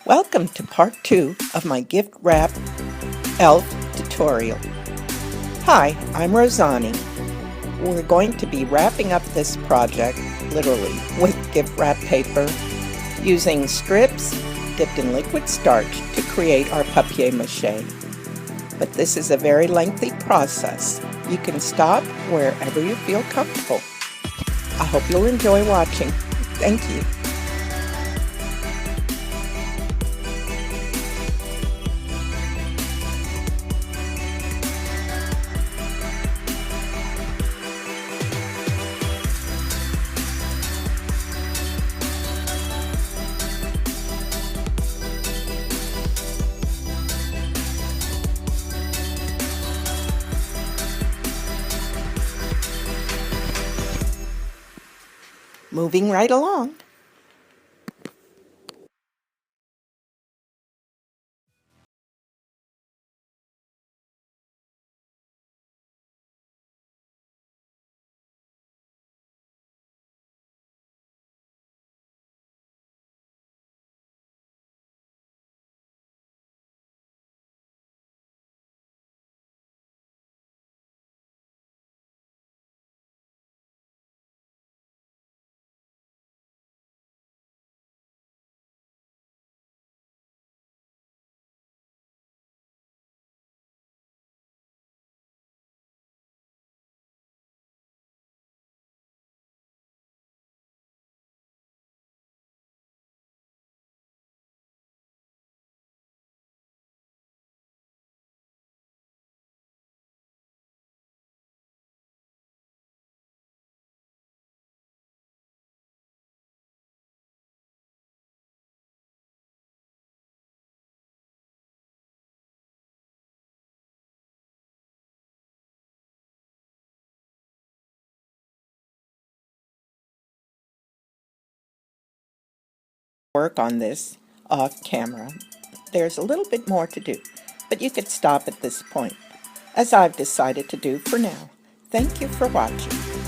Welcome to part 2 of my gift wrap elf tutorial. Hi, I'm Rozani. We're going to be wrapping up this project, literally, with gift wrap paper using strips dipped in liquid starch to create our papier mâché. But this is a very lengthy process. You can stop wherever you feel comfortable. I hope you'll enjoy watching. Thank you. Moving right along. Work on this off camera. There's a little bit more to do, but you could stop at this point, as I've decided to do for now. Thank you for watching.